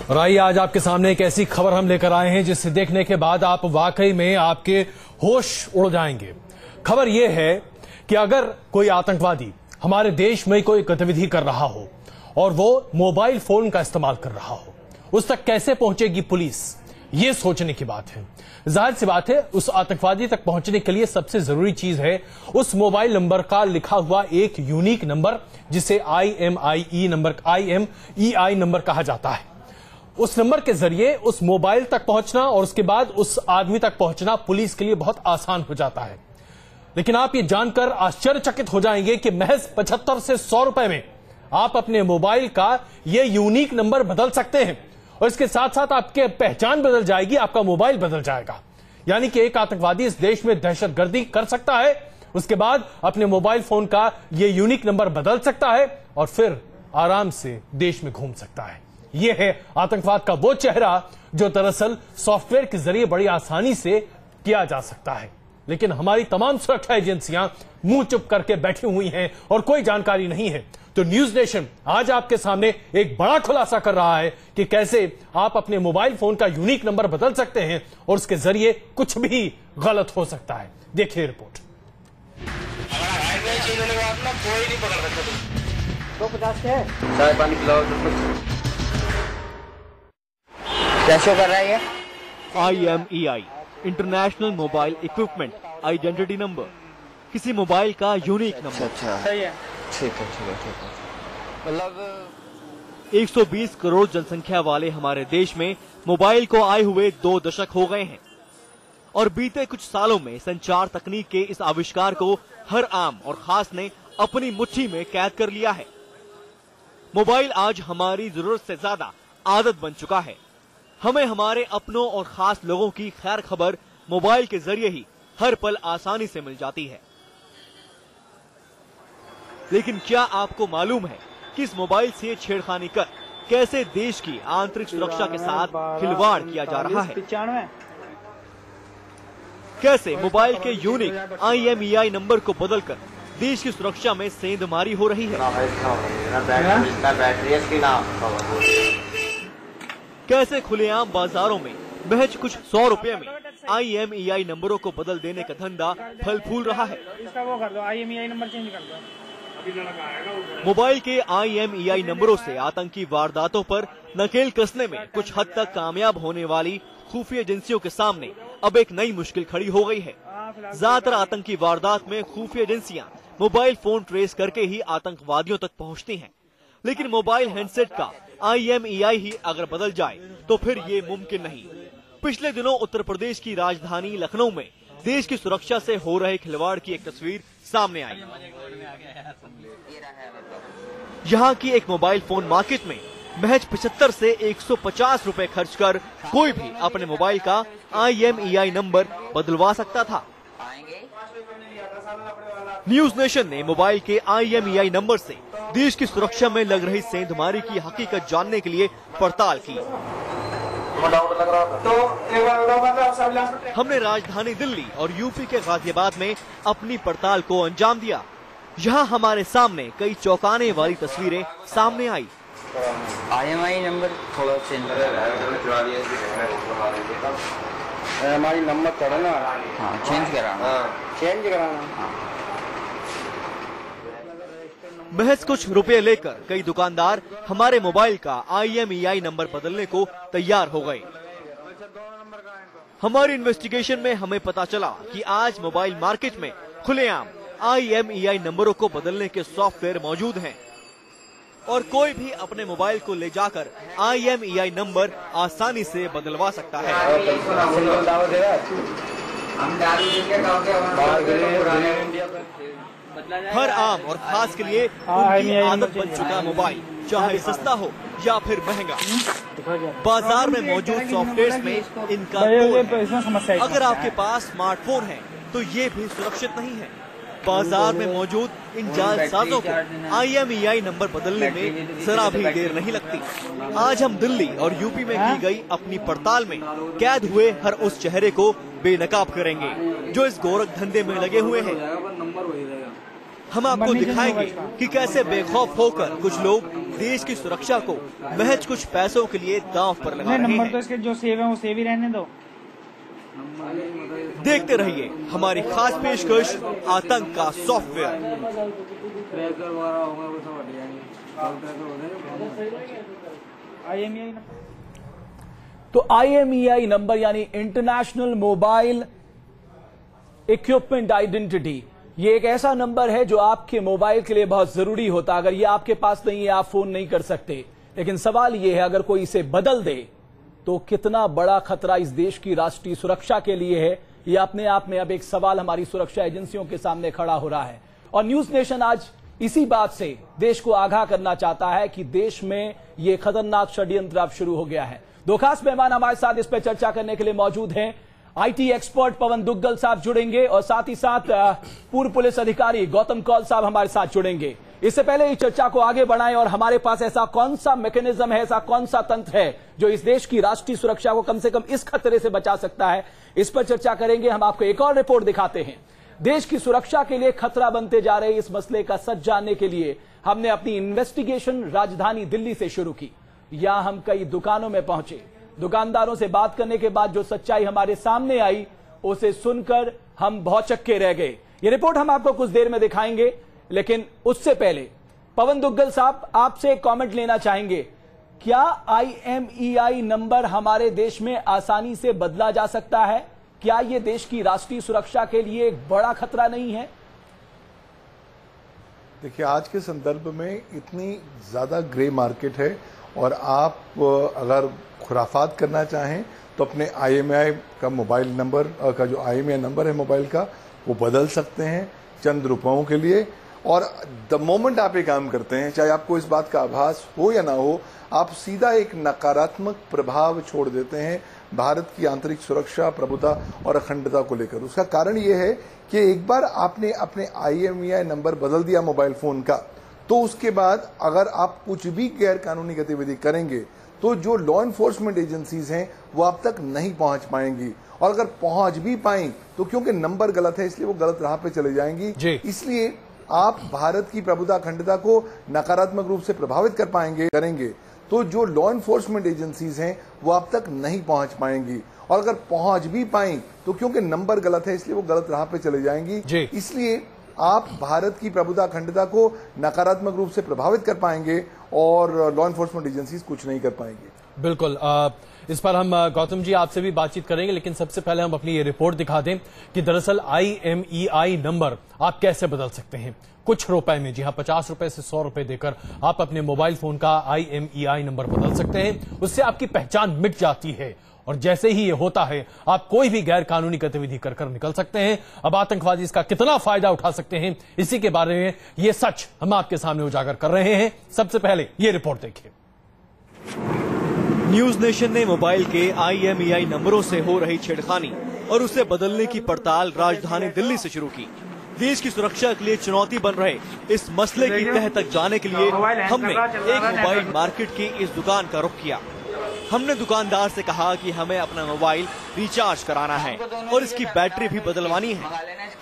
और आइए आज आपके सामने एक ऐसी खबर हम लेकर आए हैं जिसे देखने के बाद आप वाकई में आपके होश उड़ जाएंगे। खबर यह है कि अगर कोई आतंकवादी हमारे देश में कोई गतिविधि कर रहा हो और वो मोबाइल फोन का इस्तेमाल कर रहा हो, उस तक कैसे पहुंचेगी पुलिस, ये सोचने की बात है। जाहिर सी बात है, उस आतंकवादी तक पहुंचने के लिए सबसे जरूरी चीज है उस मोबाइल नंबर का लिखा हुआ एक यूनिक नंबर, जिसे IMEI नंबर कहा जाता है। उस नंबर के जरिए उस मोबाइल तक पहुंचना और उसके बाद उस आदमी तक पहुंचना पुलिस के लिए बहुत आसान हो जाता है। लेकिन आप ये जानकर आश्चर्यचकित हो जाएंगे कि महज 75 से 100 रुपए में आप अपने मोबाइल का ये यूनिक नंबर बदल सकते हैं और इसके साथ साथ आपके पहचान बदल जाएगी, आपका मोबाइल बदल जाएगा। यानी कि एक आतंकवादी इस देश में दहशतगर्दी कर सकता है, उसके बाद अपने मोबाइल फोन का ये यूनिक नंबर बदल सकता है और फिर आराम से देश में घूम सकता है। यह है आतंकवाद का वो चेहरा जो दरअसल सॉफ्टवेयर के जरिए बड़ी आसानी से किया जा सकता है। लेकिन हमारी तमाम सुरक्षा एजेंसियां मुंह चुप करके बैठी हुई हैं और कोई जानकारी नहीं है। तो न्यूज नेशन आज आपके सामने एक बड़ा खुलासा कर रहा है कि कैसे आप अपने मोबाइल फोन का यूनिक नंबर बदल सकते हैं और उसके जरिए कुछ भी गलत हो सकता है। देखिए रिपोर्ट। क्या शो कर रहा है ये? IMEI international mobile equipment identity number, किसी मोबाइल का यूनिक नंबर। अच्छा, सही है। ठीक है। मतलब 120 करोड़ जनसंख्या वाले हमारे देश में मोबाइल को आए हुए 2 दशक हो गए हैं और बीते कुछ सालों में संचार तकनीक के इस आविष्कार को हर आम और खास ने अपनी मुट्ठी में कैद कर लिया है। मोबाइल आज हमारी जरूरत से ज्यादा आदत बन चुका है। हमें हमारे अपनों और खास लोगों की खैर खबर मोबाइल के जरिए ही हर पल आसानी से मिल जाती है। लेकिन क्या आपको मालूम है कि इस मोबाइल से छेड़खानी कर कैसे देश की आंतरिक सुरक्षा के साथ खिलवाड़ किया जा रहा है? कैसे मोबाइल के यूनिक IMEI नंबर को बदलकर देश की सुरक्षा में सेंधमारी हो रही है? कैसे खुलेआम बाजारों में महज कुछ 100 रुपए में IMEI नंबरों को बदल देने का धंधा फल फूल रहा है? इसका वो कर दो, IMEI नंबर चेंज कर दो। मोबाइल के IMEI नंबरों से आतंकी वारदातों पर नकेल कसने में कुछ हद तक कामयाब होने वाली खुफिया एजेंसियों के सामने अब एक नई मुश्किल खड़ी हो गई है। ज्यादातर आतंकी वारदात में खुफिया एजेंसियां मोबाइल फोन ट्रेस करके ही आतंकवादियों तक पहुंचती हैं। लेकिन मोबाइल हैंडसेट का IMEI ही अगर बदल जाए तो फिर ये मुमकिन नहीं। पिछले दिनों उत्तर प्रदेश की राजधानी लखनऊ में देश की सुरक्षा से हो रहे खिलवाड़ की एक तस्वीर सामने आई। यहाँ की एक मोबाइल फोन मार्केट में महज 75 से 150 रुपए खर्च कर कोई भी अपने मोबाइल का IMEI नंबर बदलवा सकता था। न्यूज नेशन ने मोबाइल के IMEI नंबर से देश की सुरक्षा में लग रही सेंधमारी की हकीकत जानने के लिए पड़ताल की। हमने राजधानी दिल्ली और यूपी के गाजियाबाद में अपनी पड़ताल को अंजाम दिया। यहाँ हमारे सामने कई चौंकाने वाली तस्वीरें सामने आई। IMEI नंबर थोड़ा चेंज हमारी नंबर कराना। हाँ, चेंज कराना। महज कुछ रुपए लेकर कई दुकानदार हमारे मोबाइल का IMEI नंबर बदलने को तैयार हो गए। हमारी इन्वेस्टिगेशन में हमें पता चला कि आज मोबाइल मार्केट में खुलेआम IMEI नंबरों को बदलने के सॉफ्टवेयर मौजूद हैं और कोई भी अपने मोबाइल को ले जाकर IMEI नंबर आसानी से बदलवा सकता है। हर आम और खास के लिए उनकी आदत बन चुका मोबाइल, चाहे सस्ता हो या फिर महंगा, बाजार में मौजूद सॉफ्टवेयर में इनका है। अगर आपके पास स्मार्टफोन है तो ये भी सुरक्षित नहीं है। बाजार में मौजूद इन जालसाजों को IMEI नंबर बदलने में जरा भी देर नहीं लगती। आज हम दिल्ली और यूपी में की गई अपनी पड़ताल में कैद हुए हर उस चेहरे को बेनकाब करेंगे जो इस गोरख धंधे में लगे हुए हैं। हम आपको दिखाएंगे कि कैसे बेखौफ होकर कुछ लोग देश की सुरक्षा को महज कुछ पैसों के लिए दांव पर लगा रहे नंबर हैं। तो इसके जो सेव है वो सेव ही रहने दो। देखते रहिए हमारी खास पेशकश आतंक का सॉफ्टवेयर। IMEI तो IMEI नंबर यानी इंटरनेशनल मोबाइल इक्विपमेंट आइडेंटिटी, ये एक ऐसा नंबर है जो आपके मोबाइल के लिए बहुत जरूरी होता है। अगर ये आपके पास नहीं है आप फोन नहीं कर सकते। लेकिन सवाल ये है अगर कोई इसे बदल दे तो कितना बड़ा खतरा इस देश की राष्ट्रीय सुरक्षा के लिए है। ये अपने आप में अब एक सवाल हमारी सुरक्षा एजेंसियों के सामने खड़ा हो रहा है। और न्यूज नेशन आज इसी बात से देश को आगाह करना चाहता है कि देश में ये खतरनाक षड्यंत्र अब शुरू हो गया है। दो खास मेहमान हमारे साथ इस पर चर्चा करने के लिए मौजूद हैं। आईटी एक्सपर्ट पवन दुग्गल साहब जुड़ेंगे और साथ ही साथ पूर्व पुलिस अधिकारी गौतम कौल साहब हमारे साथ जुड़ेंगे। इससे पहले इस चर्चा को आगे बढ़ाएं और हमारे पास ऐसा कौन सा मैकेनिज्म है, ऐसा कौन सा तंत्र है जो इस देश की राष्ट्रीय सुरक्षा को कम से कम इस खतरे से बचा सकता है, इस पर चर्चा करेंगे। हम आपको एक और रिपोर्ट दिखाते हैं। देश की सुरक्षा के लिए खतरा बनते जा रहे इस मसले का सच जानने के लिए हमने अपनी इन्वेस्टिगेशन राजधानी दिल्ली से शुरू की। यहां हम कई दुकानों में पहुंचे। दुकानदारों से बात करने के बाद जो सच्चाई हमारे सामने आई उसे सुनकर हम भौचक्के रह गए। ये रिपोर्ट हम आपको कुछ देर में दिखाएंगे, लेकिन उससे पहले पवन दुग्गल साहब आपसे एक कमेंट लेना चाहेंगे। क्या IMEI नंबर हमारे देश में आसानी से बदला जा सकता है? क्या यह देश की राष्ट्रीय सुरक्षा के लिए एक बड़ा खतरा नहीं है? देखिए, आज के संदर्भ में इतनी ज्यादा ग्रे मार्केट है और आप अगर खुराफात करना चाहें तो अपने IMEI का मोबाइल नंबर का जो IMEI नंबर है मोबाइल का वो बदल सकते हैं चंद रुपयों के लिए। और द मोमेंट आप ये काम करते हैं, चाहे आपको इस बात का आभास हो या ना हो, आप सीधा एक नकारात्मक प्रभाव छोड़ देते हैं भारत की आंतरिक सुरक्षा, प्रभुता और अखंडता को लेकर। उसका कारण ये है कि एक बार आपने अपने IMEI नंबर बदल दिया मोबाइल फोन का, तो उसके बाद अगर आप कुछ भी गैर कानूनी गतिविधि करेंगे तो जो लॉ एनफोर्समेंट एजेंसीज हैं वो आप तक नहीं पहुंच पाएंगी। और अगर पहुंच भी पाएं तो क्योंकि नंबर गलत है इसलिए वो गलत राह पे चले जाएंगी। इसलिए आप भारत की प्रभुता, अखंडता को नकारात्मक रूप से प्रभावित करेंगे तो जो लॉ एनफोर्समेंट एजेंसीज हैं वो आप तक नहीं पहुंच पाएंगी। और अगर पहुंच भी पाएं तो क्योंकि नंबर गलत है इसलिए वो गलत राह पे चले जाएंगी। इसलिए आप भारत की प्रभुता, अखंडता को नकारात्मक रूप से प्रभावित कर पाएंगे और लॉ एनफोर्समेंट एजेंसीज कुछ नहीं कर पाएंगे। बिल्कुल, इस पर हम गौतम जी आपसे भी बातचीत करेंगे, लेकिन सबसे पहले हम अपनी ये रिपोर्ट दिखा दें कि दरअसल IMEI नंबर आप कैसे बदल सकते हैं कुछ रुपए में। जी हाँ, 50 रुपए से 100 रुपए देकर आप अपने मोबाइल फोन का IMEI नंबर बदल सकते हैं। उससे आपकी पहचान मिट जाती है और जैसे ही ये होता है आप कोई भी गैर कानूनी गतिविधि कर निकल सकते हैं। अब आतंकवादी इसका कितना फायदा उठा सकते हैं, इसी के बारे में ये सच हम आपके सामने उजागर कर रहे हैं। सबसे पहले ये रिपोर्ट देखिए। न्यूज नेशन ने मोबाइल के IMEI नंबरों से हो रही छेड़खानी और उसे बदलने की पड़ताल राजधानी दिल्ली से शुरू की। देश की सुरक्षा के लिए चुनौती बन रहे इस मसले की तह तक जाने के लिए हमने एक मोबाइल मार्केट की इस दुकान का रुख किया। हमने दुकानदार से कहा कि हमें अपना मोबाइल रिचार्ज कराना है और इसकी बैटरी भी बदलवानी है।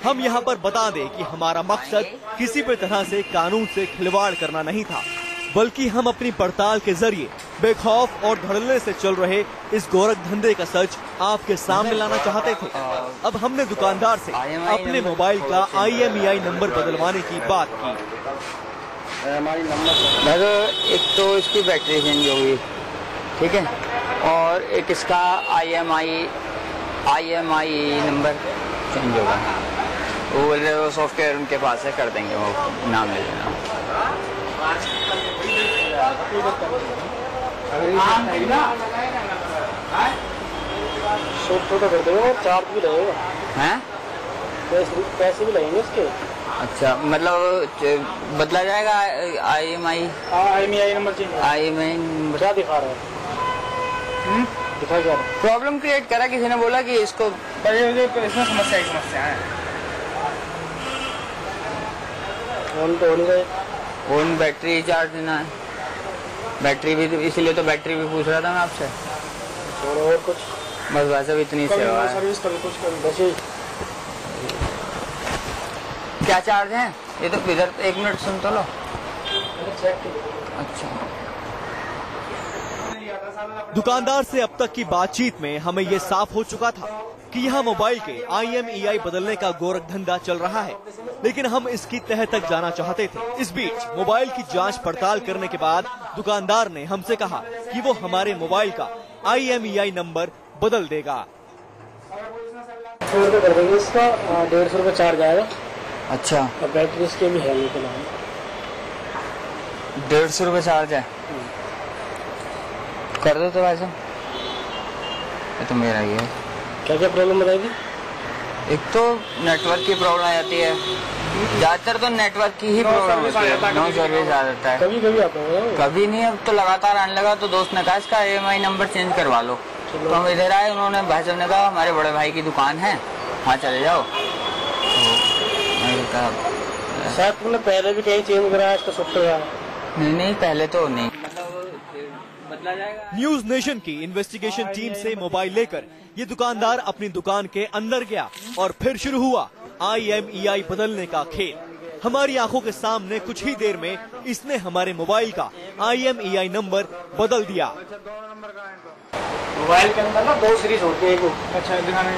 हम यहाँ पर बता दें कि हमारा मकसद किसी भी तरह से कानून से खिलवाड़ करना नहीं था, बल्कि हम अपनी पड़ताल के जरिए बेखौफ और धड़ल्ले से चल रहे इस गोरख धंधे का सच आपके सामने लाना चाहते थे। अब हमने दुकानदार से अपने मोबाइल का IMEI नंबर बदलवाने की बात की। एक तो इसकी बैटरी चेंज हो गई, ठीक है, और एक इसका IMEI नंबर चेंज होगा। वो बोल रहे सॉफ्टवेयर उनके पास है, कर देंगे, वो नाम ले लेना। छोटा कर देंगे और चार्ज भी लगेगा। हैं? पैसे भी लगेंगे इसके। अच्छा, मतलब बदला जाएगा IMEI number change. IMEI number क्या दिखा रहा है? दिखा क्या रहा है? प्रॉब्लम क्रिएट करा, किसी ने बोला कि इसको इसमें समस्या है। फोन तो होने गए, फोन बैटरी चार्ज देना है, बैटरी भी, इसीलिए तो बैटरी भी पूछ रहा था मैं आपसे। और कुछ बस वैसे भी इतनी सेवा है। सर्विस कभी कुछ कभी क्या चार्ज है ये तो? इधर 1 मिनट सुन तो लो। अच्छा। दुकानदार से अब तक की बातचीत में हमें ये साफ हो चुका था कि यहाँ मोबाइल के IMEI बदलने का गोरख धंधा चल रहा है, लेकिन हम इसकी तह तक जाना चाहते थे। इस बीच मोबाइल की जांच पड़ताल करने के बाद दुकानदार ने हमसे कहा कि वो हमारे मोबाइल का IMEI नंबर बदल देगा। 100 रुपये कर देंगे इसका, 150 रुपये चार्ज आएगा। अच्छा, और बैटरी इसके भी है, ये तो 150 रुपये चार्ज है। कर दो तो भाई साहब, ये तो मेरा ही है। क्या क्या प्रॉब्लम बताएगी? एक तो नेटवर्क की प्रॉब्लम आ जाती है, ज्यादातर तो नेटवर्क की ही प्रॉब्लम होती है। नो सर्विस आ जाता है। कभी कभी आता है, कभी नहीं। अब तो लगातार आने लगा, तो दोस्त ने कहा इसका IMEI नंबर चेंज करवा लो। तो हम इधर आए, उन्होंने भाई साहब ने कहा हमारे बड़े भाई की दुकान है, वहाँ चले जाओ। तो मैंने कहा शायद तुमने पहले भी कहीं चेंज कराया इसका सॉफ्टवेयर? नहीं, पहले तो नहीं। न्यूज नेशन की इन्वेस्टिगेशन टीम से मोबाइल लेकर ये दुकानदार अपनी दुकान के अंदर गया और फिर शुरू हुआ IMEI बदलने का खेल। हमारी आंखों के सामने कुछ ही देर में इसने हमारे मोबाइल का IMEI नंबर बदल दिया। मोबाइल के अंदर ना 2 सीरीज होती है। अच्छा, दिखाने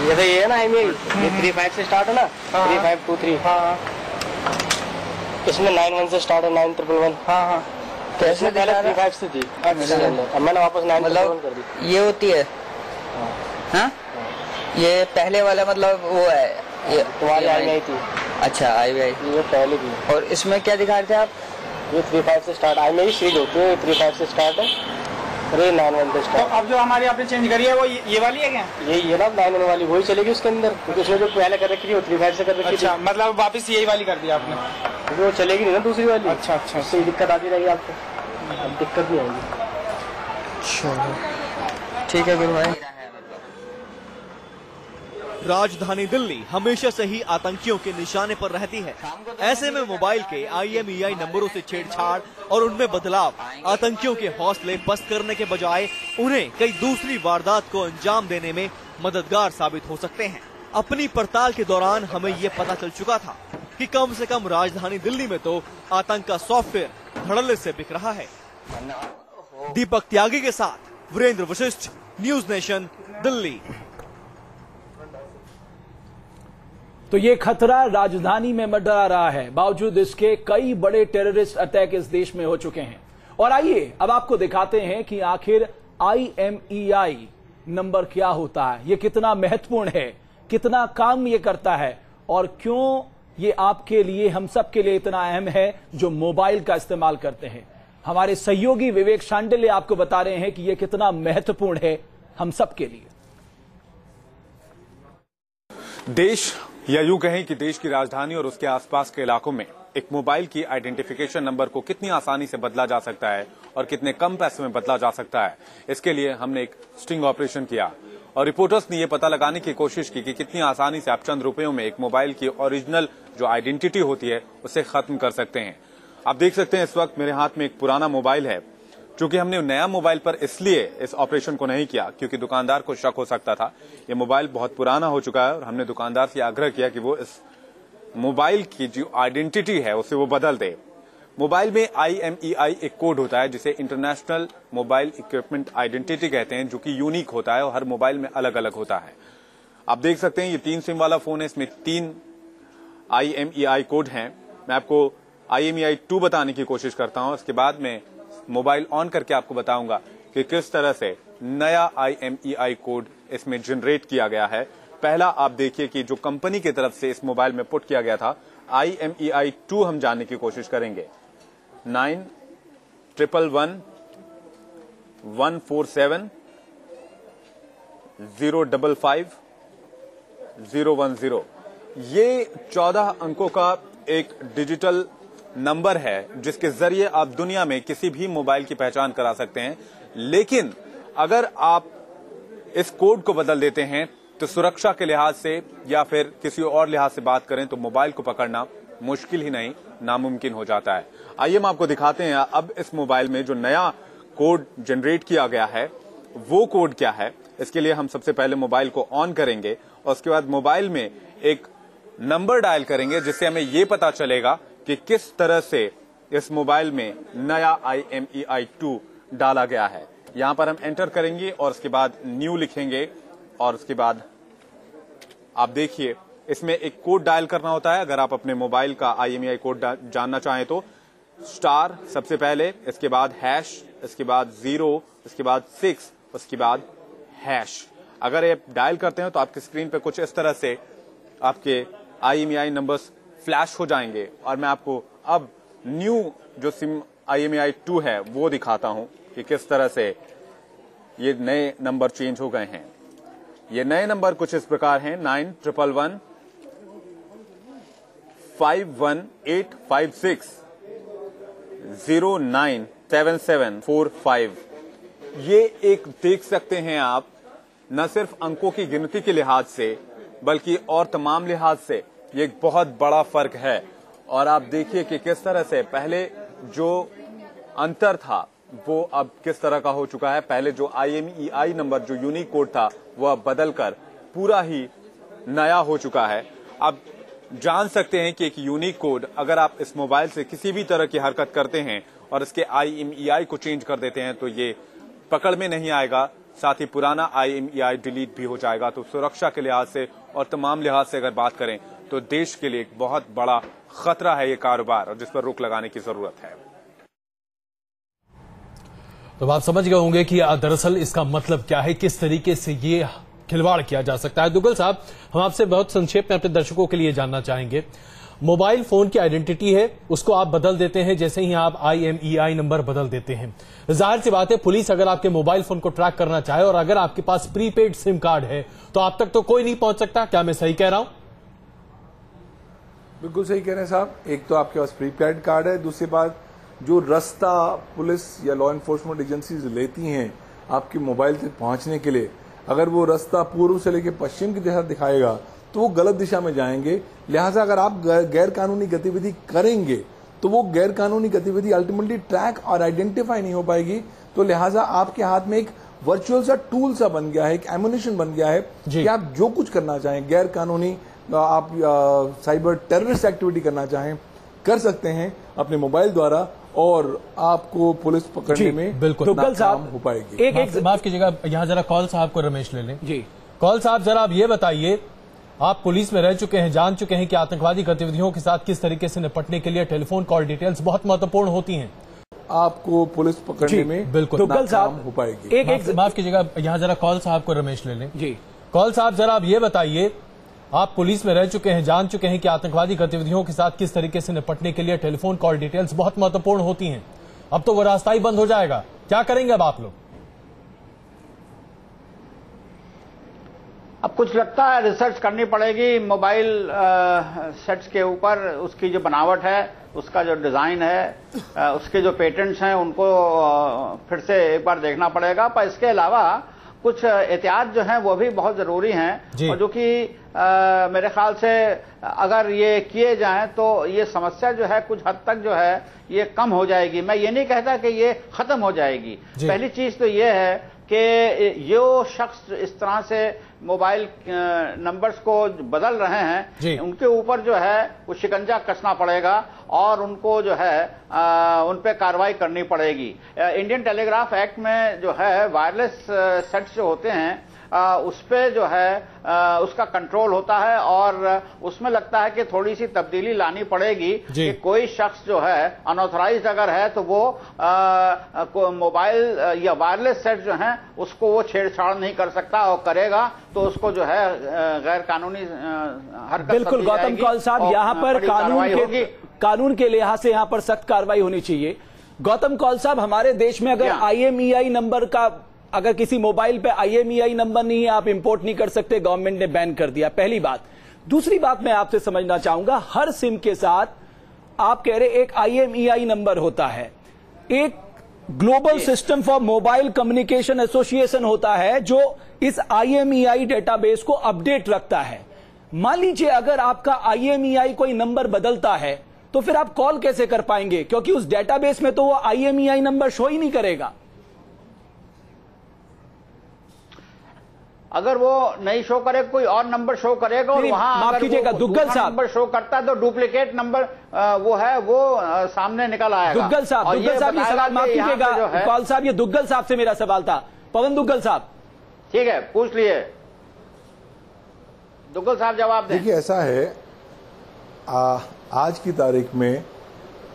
ये तो ये है ना IMEI, ये 35 से स्टार्ट है ना, 3523। हाँ, इसमें 91 से स्टार्ट है, 9111। हाँ, कैसे पहले 35 से थी। अच्छा, अब मैंने वापस 9111 कर दी। ये होती है। हाँ, ये पहले वाला मतलब वो है, ये तुम्हारी IMEI थी। अच्छा, IMEI ये पहले थी। और इसमें क्या दिखा रहे थे आप? ये 35 से स्टार्ट IMEI सीरीज होती है, 35 से स्टार्ट है, 91 से स्टार्ट। अब जो हमारी आपने चेंज करी है वो ये वाली है क्या? ये ना 91 वाली वही चलेगी उसके अंदर, क्योंकि उसने जो पहले कर रखी थी वो 35 से कर रखी थी। अच्छा, मतलब वापस यही वाली कर दी आपने? क्योंकि वो चलेगी नहीं ना दूसरी वाली। अच्छा अच्छा, उससे दिक्कत आती रहेगी आपको, अब दिक्कत नहीं आएगी। चलो ठीक है गुरु भाई। राजधानी दिल्ली हमेशा से ही आतंकियों के निशाने पर रहती है। ऐसे में मोबाइल के IMEI नंबरों से छेड़छाड़ और उनमें बदलाव आतंकियों के हौसले पस्त करने के बजाय उन्हें कई दूसरी वारदात को अंजाम देने में मददगार साबित हो सकते हैं। अपनी पड़ताल के दौरान हमें ये पता चल चुका था कि कम से कम राजधानी दिल्ली में तो आतंक का सॉफ्टवेयर धड़ल्ले से बिक रहा है। दीपक त्यागी के साथ वीरेंद्र वशिष्ठ, न्यूज नेशन, दिल्ली। तो ये खतरा राजधानी में मंडरा रहा है, बावजूद इसके कई बड़े टेररिस्ट अटैक इस देश में हो चुके हैं। और आइए अब आपको दिखाते हैं कि आखिर IMEI नंबर क्या होता है, ये कितना महत्वपूर्ण है, कितना काम ये करता है और क्यों ये आपके लिए, हम सब के लिए इतना अहम है जो मोबाइल का इस्तेमाल करते हैं। हमारे सहयोगी विवेक शांडिल्य आपको बता रहे हैं कि ये कितना महत्वपूर्ण है हम सब के लिए। देश, या यूं कहें कि देश की राजधानी और उसके आसपास के इलाकों में एक मोबाइल की आइडेंटिफिकेशन नंबर को कितनी आसानी से बदला जा सकता है और कितने कम पैसे में बदला जा सकता है, इसके लिए हमने एक स्टिंग ऑपरेशन किया और रिपोर्टर्स ने यह पता लगाने की कोशिश की कि कितनी आसानी से आप चंद रुपयों में एक मोबाइल की ओरिजिनल जो आइडेंटिटी होती है उसे खत्म कर सकते हैं। आप देख सकते हैं इस वक्त मेरे हाथ में एक पुराना मोबाइल है। चूंकि हमने नया मोबाइल पर इसलिए इस ऑपरेशन को नहीं किया क्योंकि दुकानदार को शक हो सकता था। ये मोबाइल बहुत पुराना हो चुका है और हमने दुकानदार से आग्रह किया कि वो इस मोबाइल की जो आइडेंटिटी है उसे वो बदल दे। मोबाइल में IMEI एक कोड होता है जिसे इंटरनेशनल मोबाइल इक्विपमेंट आइडेंटिटी कहते हैं, जो कि यूनिक होता है और हर मोबाइल में अलग अलग होता है। आप देख सकते हैं ये 3 सिम वाला फोन है, इसमें 3 IMEI कोड हैं। मैं आपको IMEI 2 बताने की कोशिश करता हूं, उसके बाद में मोबाइल ऑन करके आपको बताऊंगा कि किस तरह से नया IMEI कोड इसमें जनरेट किया गया है। पहला आप देखिए कि जो कंपनी की तरफ से इस मोबाइल में पुट किया गया था IMEI 2 हम जानने की कोशिश करेंगे। 911141505010। ये 14 अंकों का एक डिजिटल नंबर है जिसके जरिए आप दुनिया में किसी भी मोबाइल की पहचान करा सकते हैं। लेकिन अगर आप इस कोड को बदल देते हैं तो सुरक्षा के लिहाज से या फिर किसी और लिहाज से बात करें तो मोबाइल को पकड़ना मुश्किल ही नहीं नामुमकिन हो जाता है। आइए हम आपको दिखाते हैं अब इस मोबाइल में जो नया कोड जनरेट किया गया है वो कोड क्या है। इसके लिए हम सबसे पहले मोबाइल को ऑन करेंगे और उसके बाद मोबाइल में एक नंबर डायल करेंगे जिससे हमें ये पता चलेगा कि किस तरह से इस मोबाइल में नया IMEI 2 डाला गया है। यहां पर हम एंटर करेंगे और उसके बाद न्यू लिखेंगे और उसके बाद आप देखिए इसमें एक कोड डायल करना होता है। अगर आप अपने मोबाइल का IMEI कोड जानना चाहें तो स्टार सबसे पहले, इसके बाद हैश, इसके बाद 0, इसके बाद 6, उसके बाद हैश। अगर ये डायल करते हैं तो आपकी स्क्रीन पे कुछ इस तरह से आपके IMEI नंबर्स फ्लैश हो जाएंगे और मैं आपको अब न्यू जो सिम IMEI 2 है वो दिखाता हूं कि किस तरह से ये नए नंबर चेंज हो गए हैं। ये नए नंबर कुछ इस प्रकार हैं 9111 51856 097745। ये एक देख सकते हैं आप, न सिर्फ अंकों की गिनती के लिहाज से बल्कि और तमाम लिहाज से ये एक बहुत बड़ा फर्क है। और आप देखिए कि किस तरह से पहले जो अंतर था वो अब किस तरह का हो चुका है। पहले जो IMEI नंबर जो यूनिक कोड था वो अब बदलकर पूरा ही नया हो चुका है। अब जान सकते हैं कि एक यूनिक कोड अगर आप इस मोबाइल से किसी भी तरह की हरकत करते हैं और इसके IMEI को चेंज कर देते हैं तो ये पकड़ में नहीं आएगा, साथ ही पुराना IMEI डिलीट भी हो जाएगा। तो सुरक्षा के लिहाज से और तमाम लिहाज से अगर बात करें तो देश के लिए एक बहुत बड़ा खतरा है ये कारोबार और जिस पर रोक लगाने की जरूरत है। तो आप समझ गए होंगे कि दरअसल इसका मतलब क्या है, किस तरीके से ये खिलवाड़ किया जा सकता है। दुग्गल साहब, हम आपसे बहुत संक्षेप में अपने दर्शकों के लिए जानना चाहेंगे, मोबाइल फोन की आइडेंटिटी है उसको आप बदल देते हैं जैसे ही आप IMEI नंबर बदल देते हैं। जाहिर सी बात है पुलिस अगर आपके मोबाइल फोन को ट्रैक करना चाहे और अगर आपके पास प्रीपेड सिम कार्ड है तो आप तक तो कोई नहीं पहुंच सकता। क्या मैं सही कह रहा हूं? बिल्कुल सही कह रहे हैं साहब। एक तो आपके पास प्रीपेड कार्ड है, दूसरी बात जो रास्ता पुलिस या लॉ एनफोर्समेंट एजेंसीज लेती हैं आपके मोबाइल तक पहुंचने के लिए, अगर वो रास्ता पूर्व से लेकर पश्चिम की दिशा दिखाएगा तो वो गलत दिशा में जाएंगे। लिहाजा अगर आप गैर कानूनी गतिविधि करेंगे तो वो गैर कानूनी गतिविधि अल्टीमेटली ट्रैक और आइडेंटिफाई नहीं हो पाएगी। तो लिहाजा आपके हाथ में एक वर्चुअल सा टूल सा बन गया है, एक एमुनिशन बन गया है कि आप जो कुछ करना चाहें, गैर कानूनी आप साइबर टेररिस्ट एक्टिविटी करना चाहें कर सकते हैं अपने मोबाइल द्वारा और आपको पुलिस पकड़ने में बिल्कुल नाकाम हो पाएगी। एक माफ कीजिएगा, यहाँ जरा कॉल साहब को रमेश ले लें। जी कॉल साहब, जरा आप ये बताइए, आप पुलिस में रह चुके हैं, जान चुके हैं कि आतंकवादी गतिविधियों के साथ किस तरीके से निपटने के लिए टेलीफोन कॉल डिटेल्स बहुत महत्वपूर्ण होती हैं। आपको पुलिस पकड़ने में बिल्कुल नाकाम हो पाएगी। एक माफ कीजिएगा, यहाँ जरा कॉल साहब को रमेश ले लें। जी कॉल साहब, जरा आप ये बताइए, आप पुलिस में रह चुके हैं, जान चुके हैं कि आतंकवादी गतिविधियों के साथ किस तरीके से निपटने के लिए टेलीफोन कॉल डिटेल्स बहुत महत्वपूर्ण होती हैं। अब तो वो रास्ता ही बंद हो जाएगा, क्या करेंगे अब आप लोग? अब कुछ लगता है रिसर्च करनी पड़ेगी मोबाइल सेट्स के ऊपर, उसकी जो बनावट है, उसका जो डिजाइन है, उसके जो पेटेंट्स हैं उनको फिर से एक बार देखना पड़ेगा। पर इसके अलावा कुछ एहतियात जो हैं वो भी बहुत जरूरी हैं और जो कि मेरे ख्याल से अगर ये किए जाएं तो ये समस्या जो है कुछ हद तक जो है ये कम हो जाएगी। मैं ये नहीं कहता कि ये खत्म हो जाएगी। पहली चीज तो ये है कि ये शख्स इस तरह से मोबाइल नंबर्स को बदल रहे हैं, उनके ऊपर जो है वो शिकंजा कसना पड़ेगा और उनको जो है उन पे कार्रवाई करनी पड़ेगी। इंडियन टेलीग्राफ एक्ट में जो है वायरलेस सेट्स जो होते हैं उस पे जो है उसका कंट्रोल होता है और उसमें लगता है कि थोड़ी सी तब्दीली लानी पड़ेगी कि कोई शख्स जो है अनऑथराइज्ड अगर है तो वो मोबाइल या वायरलेस सेट जो है उसको वो छेड़छाड़ नहीं कर सकता और करेगा तो उसको जो है गैर कानूनी हरकत। बिल्कुल गौतम कौल साहब, यहाँ पर कानून के लिहाज से यहाँ पर सख्त कार्रवाई होनी चाहिए। गौतम कौल साहब, हमारे देश में अगर IMEI नंबर का, अगर किसी मोबाइल पे IMEI नंबर नहीं है आप इंपोर्ट नहीं कर सकते, गवर्नमेंट ने बैन कर दिया, पहली बात। दूसरी बात मैं आपसे समझना चाहूंगा, हर सिम के साथ आप कह रहे एक IMEI नंबर होता है, एक global system for mobile communication association होता है जो इस IMEI डेटाबेस को अपडेट रखता है। मान लीजिए अगर आपका IMEI कोई नंबर बदलता है तो फिर आप कॉल कैसे कर पाएंगे, क्योंकि उस डेटाबेस में तो वो IMEI नंबर शो ही नहीं करेगा। अगर वो नहीं शो करे कोई और नंबर शो करेगा और वहां माफ कीजिएगा दुग्गल साहब, नंबर शो करता है तो डुप्लीकेट नंबर वो है वो सामने निकल आएगा। दुग्गल साहब ये सवाल, माफ कीजिएगा कौल साहब, ये दुग्गल साहब से मेरा सवाल था। पवन दुग्गल साहब, ठीक है पूछ लिए, दुग्गल साहब जवाब दें। देखिए ऐसा है, आज की तारीख में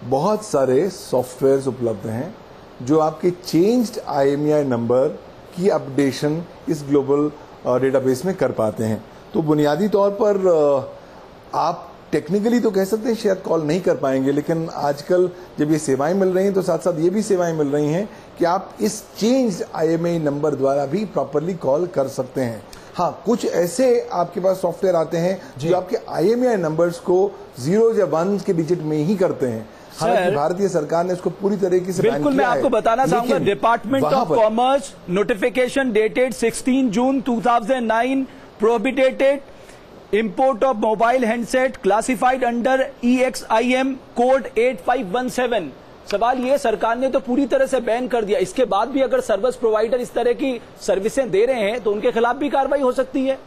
बहुत सारे सॉफ्टवेयर्स उपलब्ध हैं जो आपके चेंज्ड IMEI नंबर की अपडेशन इस ग्लोबल डेटाबेस में कर पाते हैं। तो बुनियादी तौर पर आप टेक्निकली तो कह सकते हैं शायद कॉल नहीं कर पाएंगे, लेकिन आजकल जब ये सेवाएं मिल रही हैं तो साथ साथ ये भी सेवाएं मिल रही हैं कि आप इस चेंज्ड IMEI नंबर द्वारा भी प्रॉपरली कॉल कर सकते हैं। हाँ, कुछ ऐसे आपके पास सॉफ्टवेयर आते हैं जो आपके IMEI नंबर्स को 0 या 1 के डिजिट में ही करते हैं। हालांकि भारतीय सरकार ने इसको पूरी तरीके से बिल्कुल मैं आपको बताना चाहूंगा, department of commerce notification dated 16 June 2009 prohibited import of mobile handset classified under EXIM code 8517। सवाल ये, सरकार ने तो पूरी तरह से बैन कर दिया, इसके बाद भी अगर सर्विस प्रोवाइडर इस तरह की सर्विसें दे रहे हैं तो उनके खिलाफ भी कार्रवाई हो सकती है।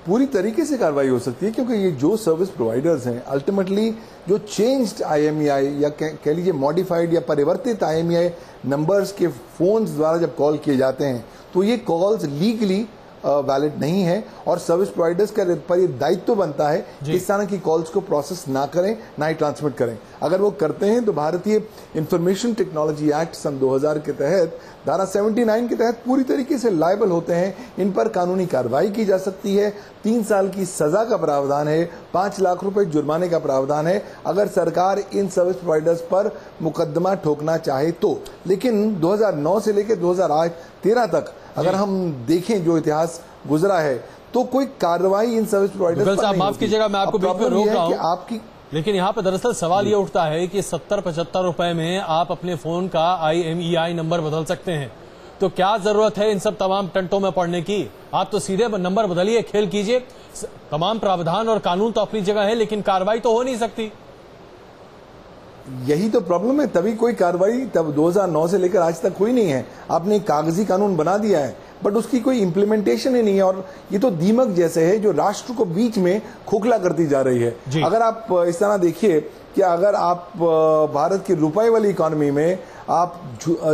पूरी तरीके से कार्रवाई हो सकती है, क्योंकि ये जो सर्विस प्रोवाइडर्स हैं अल्टीमेटली जो चेंज्ड IMEI या कह लीजिए मॉडिफाइड या परिवर्तित IMEI नंबर्स के फोन्स द्वारा जब कॉल किए जाते हैं तो ये कॉल्स लीगली वैलिड नहीं है और सर्विस प्रोवाइडर्स का पर ये दायित्व बनता है कि इस तरह की कॉल्स को प्रोसेस ना करें, ना ही ट्रांसमिट करें। अगर वो करते हैं तो भारतीय इंफॉर्मेशन टेक्नोलॉजी एक्ट सन 2000 के तहत धारा 79 के तहत पूरी तरीके से लायबल होते हैं। इन पर कानूनी कार्रवाई की जा सकती है, 3 साल की सजा का प्रावधान है, 5 लाख रुपए जुर्माने का प्रावधान है अगर सरकार इन सर्विस प्रोवाइडर्स पर मुकदमा ठोकना चाहे तो। लेकिन 2009 से लेकर 2013 तक अगर हम देखें जो इतिहास गुजरा है तो कोई कार्रवाई इन सर्विस प्रोवाइडर्स पर नहीं। माफ कीजिएगा मैं आपको बीच में रोक रहा हूं आपकी, लेकिन यहाँ पे दरअसल सवाल ये उठता है कि 70-75 रुपए में आप अपने फोन का IMEI नंबर बदल सकते हैं, तो क्या जरूरत है इन सब तमाम टंटों में पड़ने की? आप तो सीधे नंबर बदलिए, खेल कीजिए। तमाम प्रावधान और कानून तो अपनी जगह है, लेकिन कार्रवाई तो हो नहीं सकती। यही तो प्रॉब्लम है, तभी कोई कार्रवाई तब 2009 से लेकर आज तक हुई नहीं है। आपने कागजी कानून बना दिया है बट उसकी कोई इंप्लीमेंटेशन ही नहीं है और ये तो दीमक जैसे है जो राष्ट्र को बीच में खोखला करती जा रही है। अगर आप इस तरह देखिए कि अगर आप भारत की रुपए वाली इकोनॉमी में आप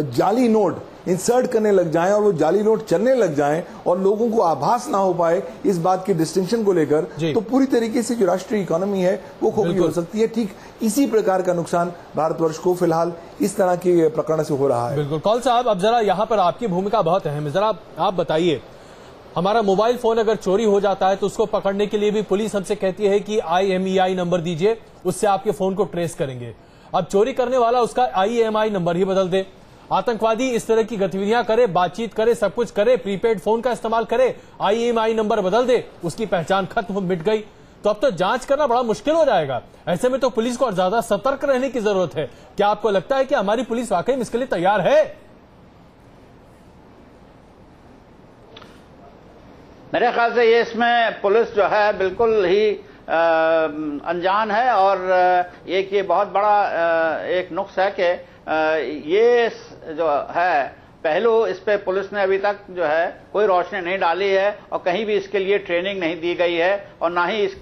जाली नोट इंसर्ट करने लग जाएं और वो जाली नोट चलने लग जाएं और लोगों को आभास ना हो पाए इस बात की डिस्टिंक्शन को लेकर, तो पूरी तरीके से जो राष्ट्रीय इकोनॉमी है वो खोखली हो सकती है। ठीक इसी प्रकार का नुकसान भारतवर्ष को फिलहाल इस तरह के प्रकरण से हो रहा है। बिल्कुल। कौल साहब, अब जरा यहाँ पर आपकी भूमिका बहुत अहम है, जरा आप बताइए, हमारा मोबाइल फोन अगर चोरी हो जाता है तो उसको पकड़ने के लिए भी पुलिस हमसे कहती है कि IMEI नंबर दीजिए, उससे आपके फोन को ट्रेस करेंगे। अब चोरी करने वाला उसका IMEI नंबर ही बदल दे, आतंकवादी इस तरह की गतिविधियां करे, बातचीत करे, सब कुछ करे, प्रीपेड फोन का इस्तेमाल करे, IMEI नंबर बदल दे, उसकी पहचान खत्म, मिट गई, तो अब तो जांच करना बड़ा मुश्किल हो जाएगा। ऐसे में तो पुलिस को और ज्यादा सतर्क रहने की जरूरत है। क्या आपको लगता है कि हमारी पुलिस वाकई में इसके लिए तैयार है? मेरे ख्याल से ये इसमें पुलिस जो है बिल्कुल ही अनजान है और एक ये बहुत बड़ा एक नुक्स है कि ये जो है पहलू, इस पे पुलिस ने अभी तक जो है कोई रोशनी नहीं डाली है और कहीं भी इसके लिए ट्रेनिंग नहीं दी गई है और ना ही इस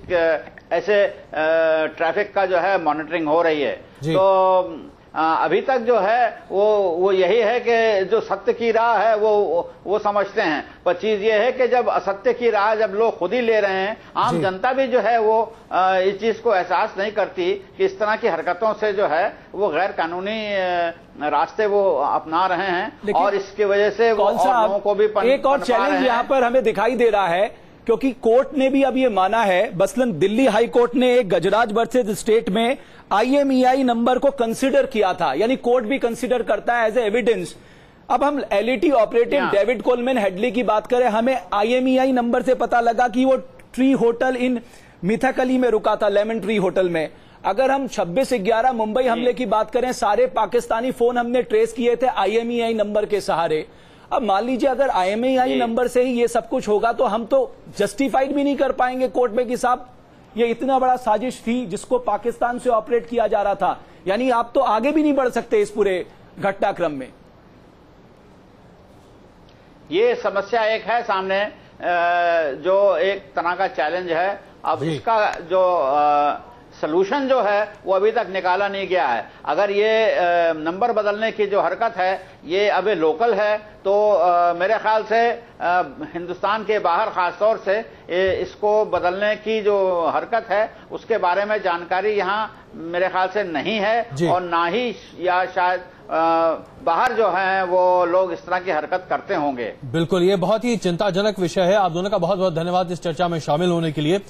ऐसे ट्रैफिक का जो है मॉनिटरिंग हो रही है। तो अभी तक जो है वो यही है कि जो सत्य की राह है वो समझते हैं, पर चीज ये है कि जब असत्य की राह जब लोग खुद ही ले रहे हैं, आम जनता भी जो है वो इस चीज को एहसास नहीं करती कि इस तरह की हरकतों से जो है वो गैर कानूनी रास्ते वो अपना रहे हैं और इसकी वजह से वो लोगों को भी एक और चैलेंज यहाँ पर हमें दिखाई दे रहा है, क्योंकि कोर्ट ने भी अब ये माना है, मसलन दिल्ली हाई कोर्ट ने एक गजराज वर्सेस स्टेट में IMEI नंबर को कंसीडर किया था, यानी कोर्ट भी कंसीडर करता है एज ए एविडेंस। अब हम LET operative David Coleman Headley की बात करें, हमें IMEI नंबर से पता लगा कि वो ट्री होटल इन मिथाकली में रुका था, लेमन ट्री होटल में। अगर हम 26/11 मुंबई हमले की बात करें, सारे पाकिस्तानी फोन हमने ट्रेस किए थे IMEI नंबर के सहारे। अब मान लीजिए अगर IMEI नंबर से ही ये सब कुछ होगा तो हम तो जस्टिफाइड भी नहीं कर पाएंगे कोर्ट में कि साहब ये इतना बड़ा साजिश थी जिसको पाकिस्तान से ऑपरेट किया जा रहा था, यानी आप तो आगे भी नहीं बढ़ सकते इस पूरे घटनाक्रम में। ये समस्या एक है सामने, जो एक तरह का चैलेंज है। अब इसका जो सलूशन जो है वो अभी तक निकाला नहीं गया है। अगर ये नंबर बदलने की जो हरकत है ये अभी लोकल है तो मेरे ख्याल से हिंदुस्तान के बाहर खासतौर से इसको बदलने की जो हरकत है उसके बारे में जानकारी यहाँ मेरे ख्याल से नहीं है, और ना ही या शायद बाहर जो है वो लोग इस तरह की हरकत करते होंगे। बिल्कुल, ये बहुत ही चिंताजनक विषय है। आप दोनों का बहुत बहुत धन्यवाद इस चर्चा में शामिल होने के लिए।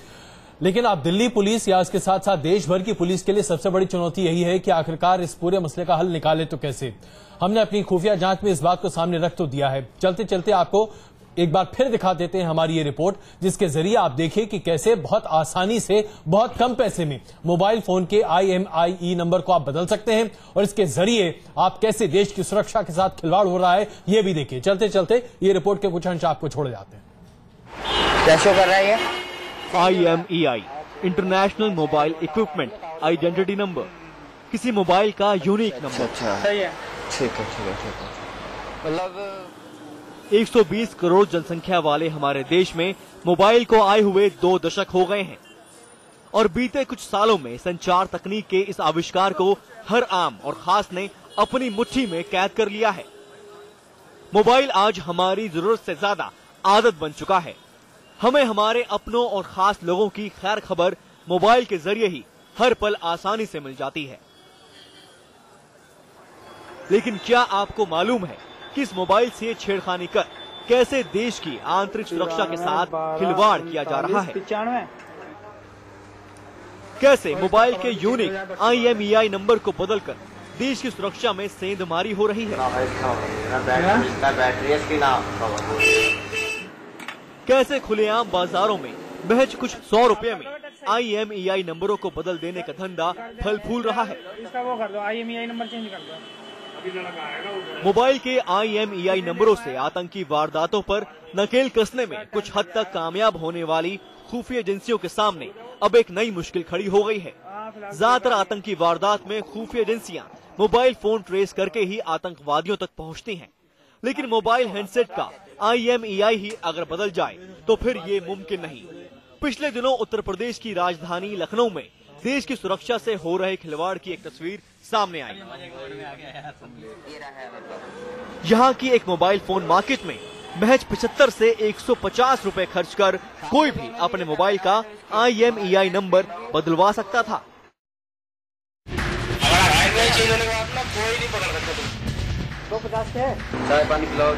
लेकिन आप दिल्ली पुलिस या इसके साथ साथ देश भर की पुलिस के लिए सबसे बड़ी चुनौती यही है कि आखिरकार इस पूरे मसले का हल निकाले तो कैसे। हमने अपनी खुफिया जांच में इस बात को सामने रख तो दिया है। चलते चलते आपको एक बार फिर दिखा देते हैं हमारी ये रिपोर्ट, जिसके जरिए आप देखिए कि कैसे बहुत आसानी से बहुत कम पैसे में मोबाइल फोन के IMEI नंबर को आप बदल सकते हैं, और इसके जरिए आप कैसे देश की सुरक्षा के साथ खिलवाड़ हो रहा है ये भी देखिए। चलते चलते ये रिपोर्ट के कुछ अंश आपको छोड़े जाते हैं। क्या शो कर रहा है ये? IMEI international mobile equipment identity number, किसी मोबाइल का यूनिक नंबर। सही है, ठीक है ठीक है ठीक है। मतलब 120 करोड़ जनसंख्या वाले हमारे देश में मोबाइल को आए हुए 2 दशक हो गए हैं, और बीते कुछ सालों में संचार तकनीक के इस आविष्कार को हर आम और खास ने अपनी मुट्ठी में कैद कर लिया है। मोबाइल आज हमारी जरूरत से ज्यादा आदत बन चुका है। हमें हमारे अपनों और खास लोगों की खैर खबर मोबाइल के जरिए ही हर पल आसानी से मिल जाती है। लेकिन क्या आपको मालूम है कि इस मोबाइल से छेड़खानी कर कैसे देश की आंतरिक सुरक्षा के साथ खिलवाड़ किया जा रहा है? कैसे मोबाइल के यूनिक IMEI नंबर को बदलकर देश की सुरक्षा में सेंधमारी हो रही है? कैसे खुलेआम बाजारों में महज कुछ 100 रुपए में IMEI नंबरों को बदल देने का धंधा फल फूल रहा है? इसका वो कर दो, IMEI नंबर चेंज कर दो। मोबाइल के IMEI नंबरों से आतंकी वारदातों पर नकेल कसने में कुछ हद तक कामयाब होने वाली खुफिया एजेंसियों के सामने अब एक नई मुश्किल खड़ी हो गई है। ज्यादातर आतंकी वारदात में खुफिया एजेंसियां मोबाइल फोन ट्रेस करके ही आतंकवादियों तक पहुंचती हैं। लेकिन मोबाइल हैंडसेट का IMEI ही अगर बदल जाए तो फिर ये मुमकिन नहीं। पिछले दिनों उत्तर प्रदेश की राजधानी लखनऊ में देश की सुरक्षा से हो रहे खिलवाड़ की एक तस्वीर सामने आई। यहाँ की एक मोबाइल फोन मार्केट में महज 75 से 150 रुपए खर्च कर कोई भी अपने मोबाइल का IMEI नंबर बदलवा सकता था। कोई नहीं पकड़ सकता। 250 है, चाय पानी पिलाओ।